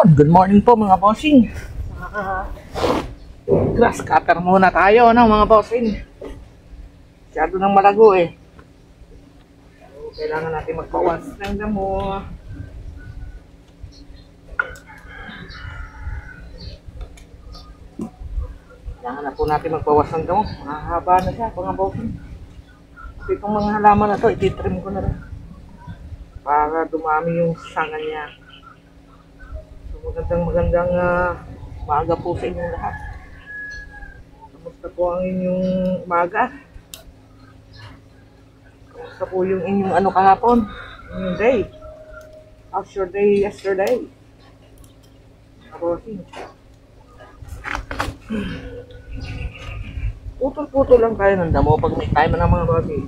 Yun, good morning po mga bossing. Grass cutter muna tayo, no, mga bossing. Masyado nang malago eh. So, kailangan natin magbawas ng damo. Kailangan na po natin magbawas ng damo. Mahaba na siya, mga bossing. Kasi itong mga halaman na to, ititrim ko na rin para dumami yung sanga niya. So, magandang maaga po sa inyong lahat. Kamusta po ang inyong umaga? Kamusta po yung inyong kahapon? Inyong day? How's your day yesterday? Bossing. Putol-putol lang tayo ng damo pag may time na mga bossing.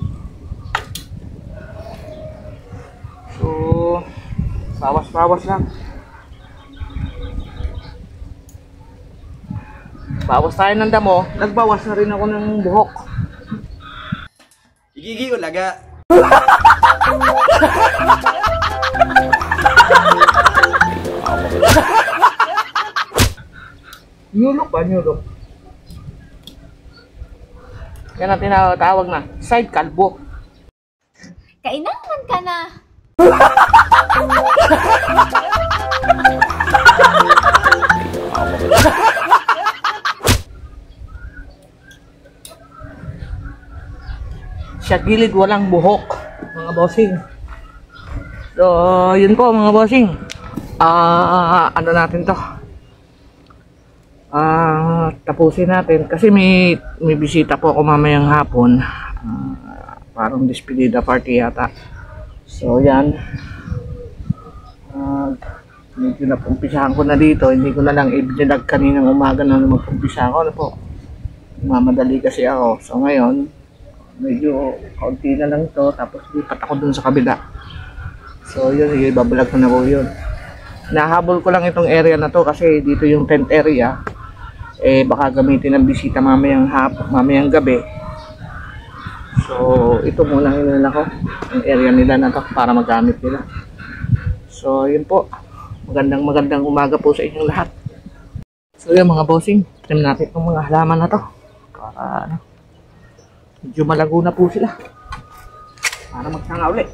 So, bawas-bawas lang. Bawas tayo ng damo, nagbawas na rin ako ng buhok. Igigi ulaga. Nyulok ba? Nyulok. Yan ang tinatawag na side kalbo. Kainaman ka na. Sa gilid walang buhok, mga bossing. So, yun po mga bossing. Ano natin to? Tapusin natin kasi may bisita po ako mamayang hapon. Parang despedida party yata. So, yan. Medyo napumpisahan ko na dito. Hindi ko na lang i-vlog kaninang umaga na mag-umpisa ako. Ano po? Mamadali kasi ako. So, ngayon, medyo kaunti na lang to. Tapos, lipat ako dun sa kabila. So, yun. Ibablog ko na po yun. Nahabol ko lang itong area na to kasi dito yung tent area. Baka gamitin ng bisita mamayang gabi. So, ito muna hinila ko. Yung area nila na to para magamit nila. So, yun po. Magandang umaga po sa inyong lahat. So, yun mga bossing. Trim natin itong mga halaman na to. Para, medyo malago na po sila. Para magsanga ulit.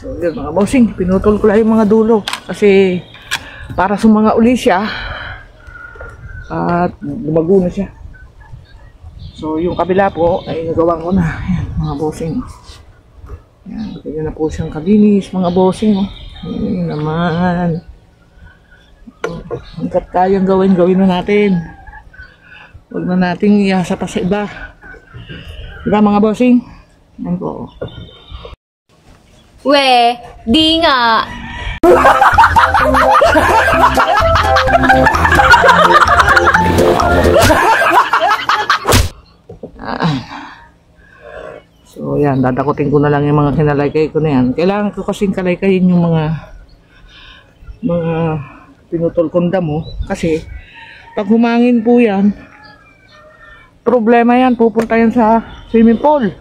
So yun mga bossing, pinutol ko lang yung mga dulo kasi para sumanga uli siya at lumago na siya. So yung kabila po ay nagawa ko na. Ayan, mga bossing. Ayan, ganyan na po siyang kalinis mga bossing. Ayan naman. Hanggat kayang gawin na natin. Huwag na nating ihasa pa sa iba. Diba mga bossing? Ayan po. We, di nga. So yan, dadakutin ko na lang yung mga kinalaykay ko na yan. Kailangan ko kasing kalaykayin yung mga pinutol kong damo. Kasi pag humangin po yan, problema yan, pupunta yan sa swimming pool.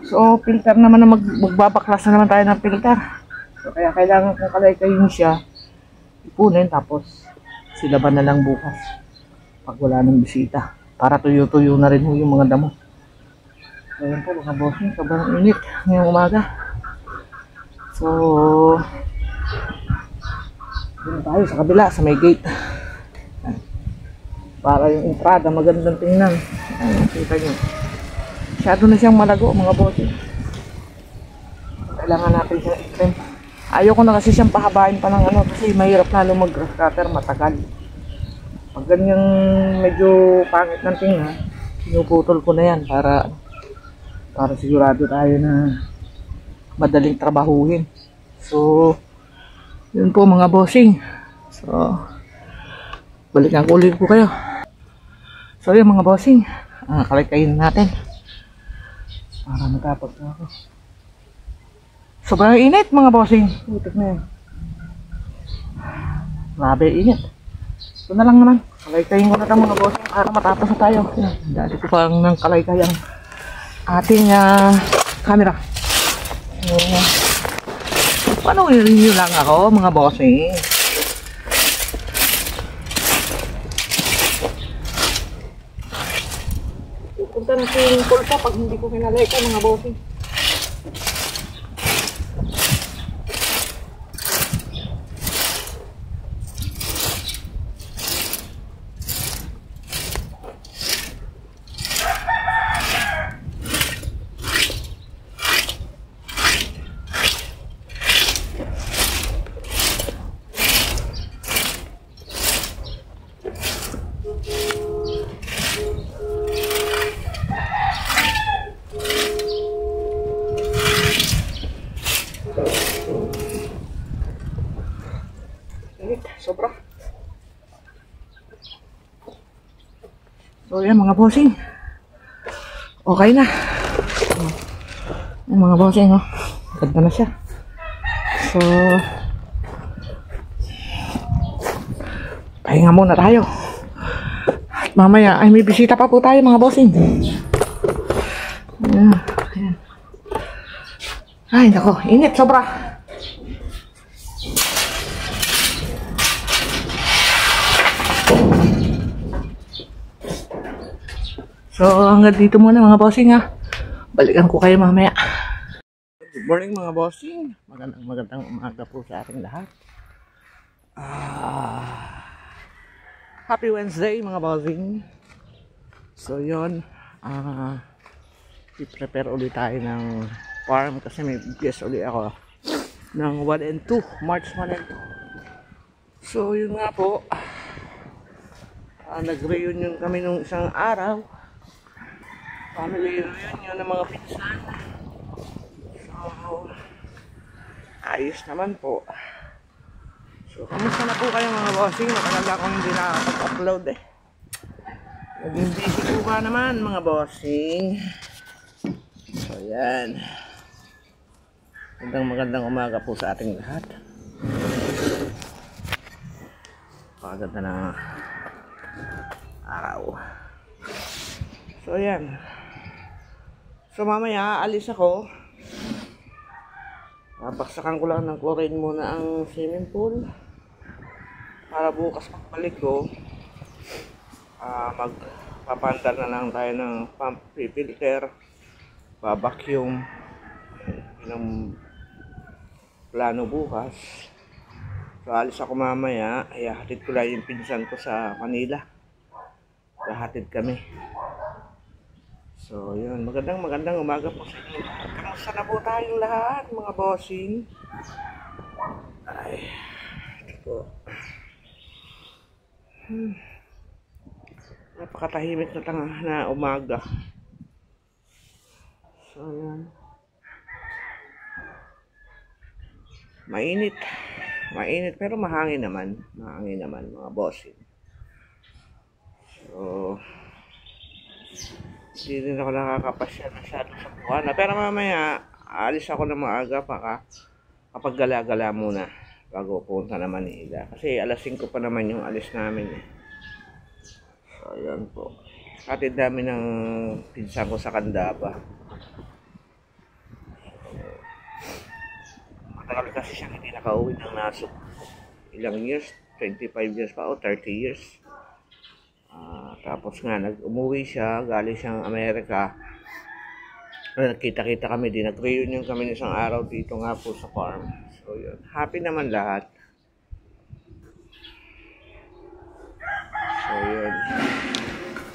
So, filter naman na magbabaklas na naman tayo ng filter. So, kaya kailangan kong kalaykayin siya. Ipunin, tapos silaban na lang bukas. Pag wala ng bisita. Para tuyo-tuyo na rin yung mga damo. So yun po mga bossing, sobrang init ngayong umaga. So dun tayo sa kabila, sa may gate. Para yung entrada magandang tingnan. Ayan, kita nyo. Masyado na siyang malago mga bossing. Kailangan natin siyang i-trim. Ayoko na kasi siyang pahabain pa ng ano kasi mahirap lalo mag-grass cutter, matagal. Pag ganyang medyo pangit ng tingnan, pinuputol ko na yan para sigurado tayo na madaling trabahuhin. So yun po mga bossing. So balikan ko ulit po kayo. So yun mga bossing, kalikayin natin para matapos na ako. Sobrang init mga bossing. Utak na yan. Grabe init. Ito na lang naman. Kalikayin ko na ito mga bossing para matapos na tayo. Dati ko pang ng kalaykayang ating camera. So, panuhin nyo lang ako mga bossing. Pupunta na swimming pool pa pag hindi ko kinalayka mga bossing. Sobra. So yan mga bossing. Okay na. Yan mga bossing oh. Ganda na siya. So pahinga muna tayo. At mamaya ay may bisita pa po tayo mga bossing. Ayan. Ay nako, init sobra. So hanggang dito muna mga bossing ha. Balikan ko kayo mamaya. Good morning mga bossing. Magandang umaga po sa ating lahat. Happy Wednesday mga bossing. So yun, i-prepare ulit tayo ng farm kasi may guest ulit ako ng 1 and 2, March 1 and 2. So yun nga po, nag-reunion kami nung isang araw. Family reunion ng mga pinsan. So ayos naman po. So kamusta na po kayo mga bossing? Matagal akong hindi nakakapag-upload eh. Naging busy po ba naman mga bossing? So yan. Magandang umaga po sa ating lahat. Paganda na araw. So yan. So mamaya alis ako. Babaksakan ko lang ng chlorine muna ang swimming pool. Para bukas pagbalik ko, magpapandar na lang tayo ng pump filter, babacuum. Yun ang plano bukas. So alis ako mamaya. Ihahatid ko lang yung pinsan ko sa Manila. Ihahatid kami. So yun, magandang umaga po sa inyo. Kamusta na po tayong lahat mga bossing? Ay, ito po. Napakatahimik na umaga. So yan. Mainit pero mahangin naman mga bossing. So hindi rin ako nakakapasyal masyado sa Buwana. Pero mamaya, alis ako ng maaga kapag gala-gala muna bago punta na Manila. Kasi alas 5 pa naman yung alis namin eh. So, yun po. Hatid namin ng pinsan ko sa Candaba. Matagal kasi siya hindi nakauwi ng Nasug. Ilang years? 25 years pa o 30 years. Tapos nga, umuwi siya, galing siyang Amerika. nagkita-kita kami din. Nag-reunion kami ng isang araw dito nga po sa farm. So yun, happy naman lahat. So yun.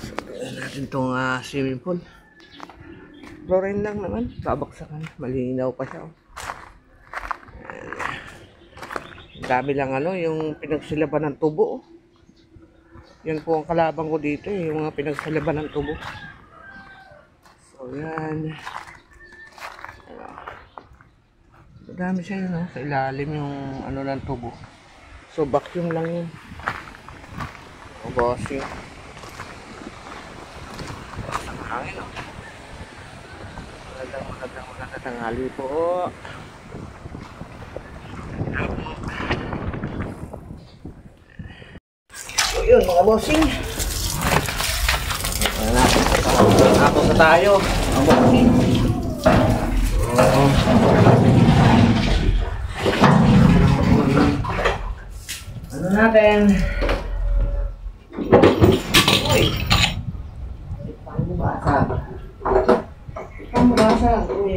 So tignan natin itong swimming pool. Chlorine lang naman, babaksakan. Malinaw pa siya. Ang dami lang yung pinagsilaban ng tubo. Yan po ang kalabang ko dito yung mga pinagsilaban ng tubo. So yan. Madami siya yun sa ilalim yung ng tubo. So vacuum lang yun. O bossing. Ang hangin magandang tanghali po. So yun mga bossing. Ako na tayo mga bossing. Ano natin? Uy! Pang-basag. Pang-basag. Uy.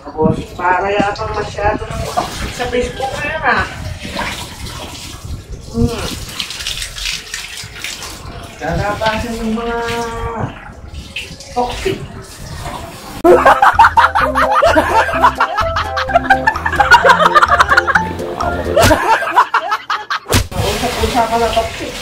Tapos, para yata masyado ng toxic sa Facebook na yun Kakapasan yung mga toxic. Usap-usapan na toxic.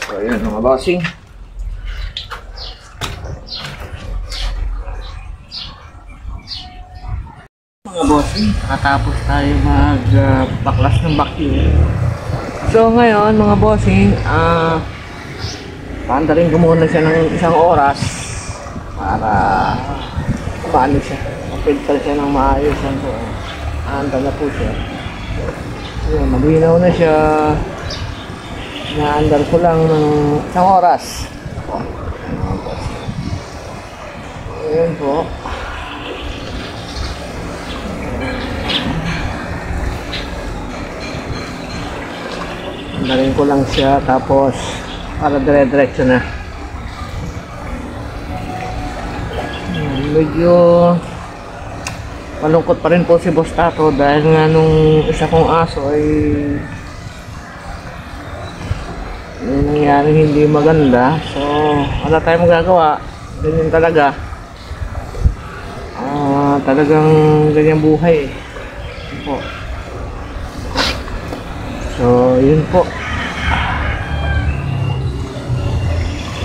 So yun mga bossing. Mga bossing, nakatapos tayo mag-baklas ng vacuum. So ngayon mga bossing, paandarin ko muna siya ng isang oras para paano siya, mapilter siya ng maayos. So, anda na po siya. So, malinaw na siya. Naandar ko lang ng isang oras. Ayan po. Andarin ko lang siya tapos para dire-diretso na. Medyo malungkot pa rin po si Boss Tato dahil nga nung isa kong aso ay yung nangyari hindi maganda. So wala tayong magagawa, ganyan talaga. Talagang ganyan buhay po. So yun po.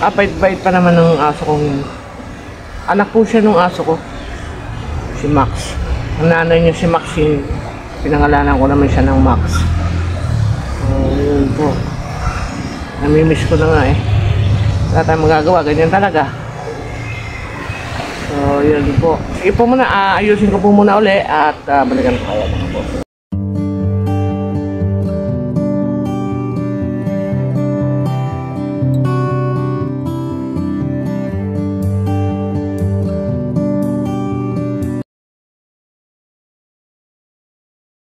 Bait-bait pa naman ng aso kong, anak po siya nung aso ko, si Max. Ang nanay niya si Maxine, pinangalanan ko naman siya ng Max. So yun po. Namimiss ko na nga eh. Wala tayong magagawa, ganyan talaga. So, yun po. Sige po muna, ayusin ko po muna uli at balikan ko kayo mga boss.